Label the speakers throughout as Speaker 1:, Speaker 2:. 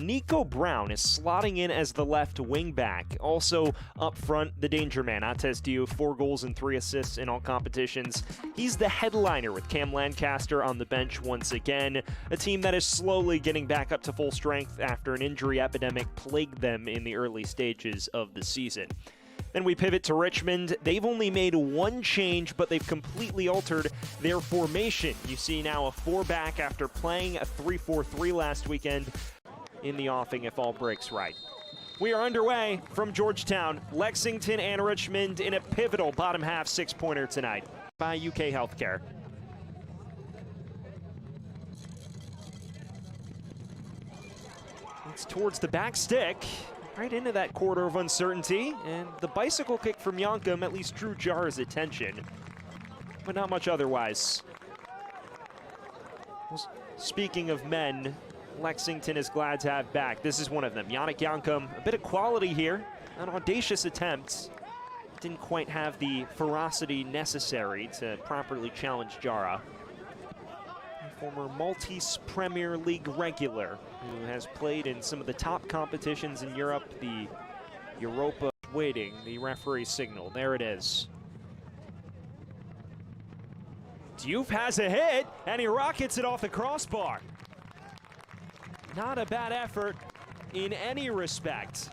Speaker 1: Nico Brown is slotting in as the left wing back. Also up front, the danger man, Ates Diouf, 4 goals and 3 assists in all competitions. He's the headliner with Cam Lancaster on the bench once again. A team that is slowly getting back up to full strength after an injury epidemic plagued them in the early stages of the season. Then we pivot to Richmond. They've only made 1 change, but they've completely altered their formation. You see now a 4-back after playing a 3-4-3 last weekend in the offing if all breaks right. We are underway from Georgetown, Lexington and Richmond in a pivotal bottom half 6-pointer tonight by UK Healthcare. It's towards the back stick. Right into that corridor of uncertainty, and the bicycle kick from Yankum at least drew Jara's attention, but not much otherwise. Well, speaking of men, Lexington is glad to have back. This is one of them, Yannick Yankum. A bit of quality here, an audacious attempt. Didn't quite have the ferocity necessary to properly challenge Jara. A former Maltese Premier League regular who has played in some of the top competitions in Europe. The Europa waiting, the referee signal. There it is. Diouf has a hit, and he rockets it off the crossbar. Not a bad effort in any respect.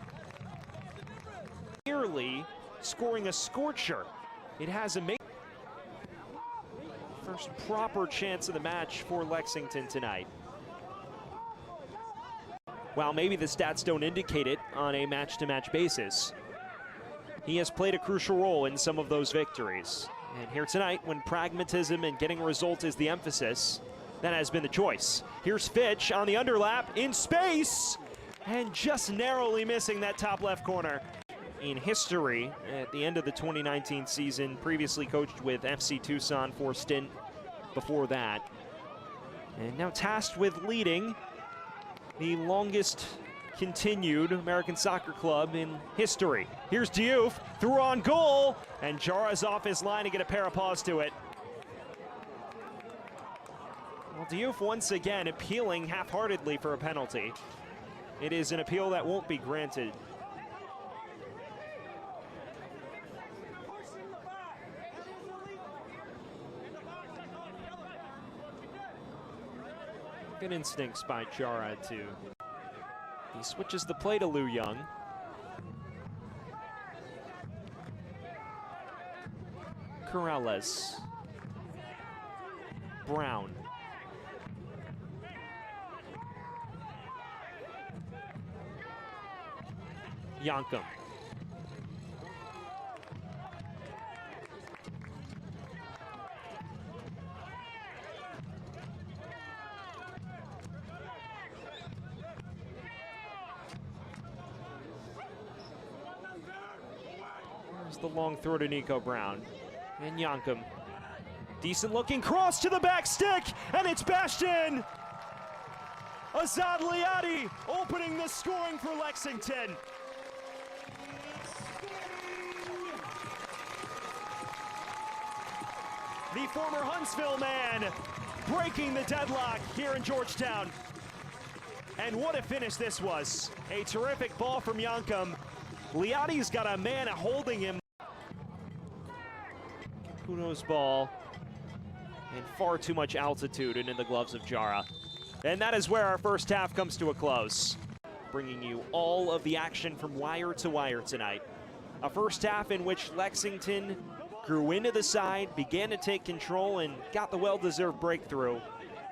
Speaker 1: Nearly scoring a scorcher. It has a first proper chance of the match for Lexington tonight. While maybe the stats don't indicate it on a match-to-match basis, he has played a crucial role in some of those victories. And here tonight, when pragmatism and getting a result is the emphasis, that has been the choice. Here's Fitch on the underlap in space, and just narrowly missing that top left corner. In history, at the end of the 2019 season, previously coached with FC Tucson for a stint before that, and now tasked with leading the longest continued American soccer club in history. Here's Diouf, through on goal, and Jara's off his line to get a pair of paws to it. Well, Diouf once again appealing half-heartedly for a penalty. It is an appeal that won't be granted. Good instincts by Jara too. He switches the play to Liu Young. Corrales. Brown. Yankum. There's the long throw to Nico Brown. And Yankum. Decent looking cross to the back stick, and it's bashed in! Azad Liadi opening the scoring for Lexington. The former Huntsville man breaking the deadlock here in Georgetown. And what a finish this was. A terrific ball from Yankum. Liadi's got a man holding him. Kuno's ball. And far too much altitude and in the gloves of Jara. And that is where our first half comes to a close. Bringing you all of the action from wire to wire tonight. A first half in which Lexington grew into the side, began to take control, and got the well-deserved breakthrough.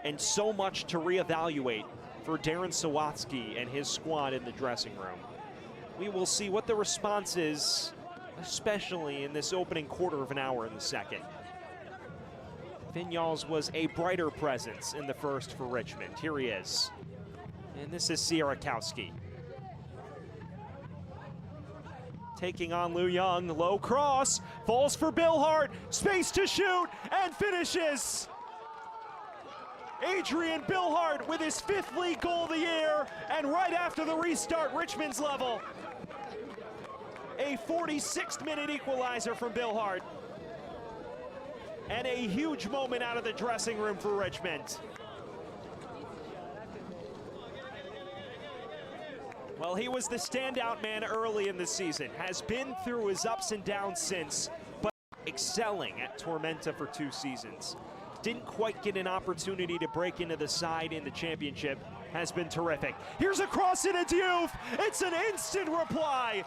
Speaker 1: And so much to reevaluate for Darren Sawatsky and his squad in the dressing room. We will see what the response is, especially in this opening quarter of an hour in the second. Vinyals was a brighter presence in the first for Richmond. Here he is. And this is Sierakowski. Taking on Liu Young, low cross, falls for Billhart, space to shoot, and finishes! Adrian Billhart with his 5th league goal of the year, and right after the restart, Richmond's level. A 46th minute equalizer from Billhart. And a huge moment out of the dressing room for Richmond. Well, he was the standout man early in the season, has been through his ups and downs since, but excelling at Tormenta for 2 seasons. Didn't quite get an opportunity to break into the side in the championship, has been terrific. Here's a cross into Diouf, it's an instant reply.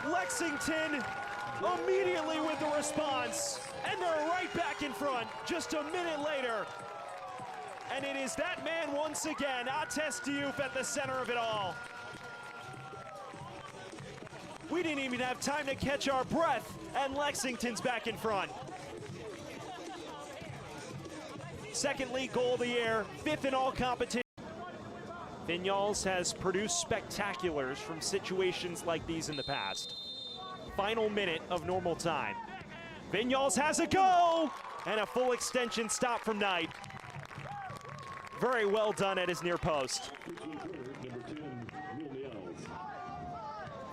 Speaker 1: Lexington immediately with the response, and they're right back in front just a minute later. And it is that man once again, Ates Diouf, at the center of it all. We didn't even have time to catch our breath, and Lexington's back in front. Second league goal of the year, 5th in all competition. Vinyals has produced spectaculars from situations like these in the past. Final minute of normal time. Vinyals has a go, and a full extension stop from Knight. Very well done at his near post.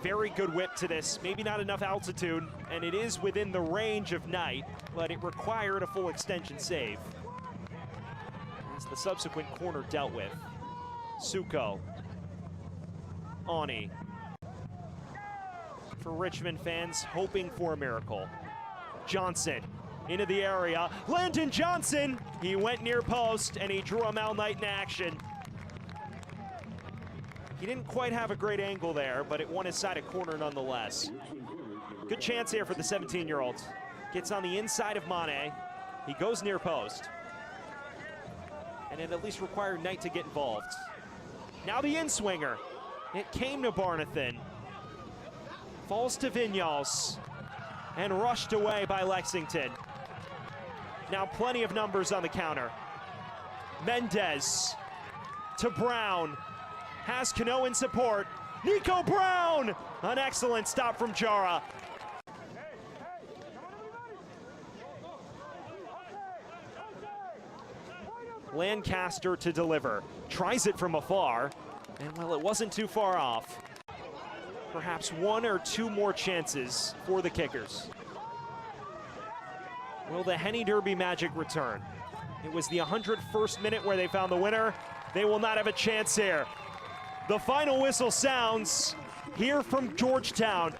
Speaker 1: Very good whip to this, maybe not enough altitude, and it is within the range of Knight, but it required a full extension save. As the subsequent corner dealt with. Suko. Ani. For Richmond fans, hoping for a miracle. Johnson into the area. Landon Johnson, he went near post and he drew a Mal Knight in action. He didn't quite have a great angle there, but it won his side a corner nonetheless. Good chance here for the 17-year-old. Gets on the inside of Mane. He goes near post. And it at least required Knight to get involved. Now the in-swinger. It came to Barnathan. Falls to Vinyals. And rushed away by Lexington. Now plenty of numbers on the counter. Mendez to Brown. Has Cano in support. Nico Brown! An excellent stop from Jara. Lancaster to deliver. Tries it from afar. And well, it wasn't too far off. Perhaps 1 or 2 more chances for the Kickers. Will the Henny Derby magic return? It was the 101st minute where they found the winner. They will not have a chance here. The final whistle sounds here from Georgetown.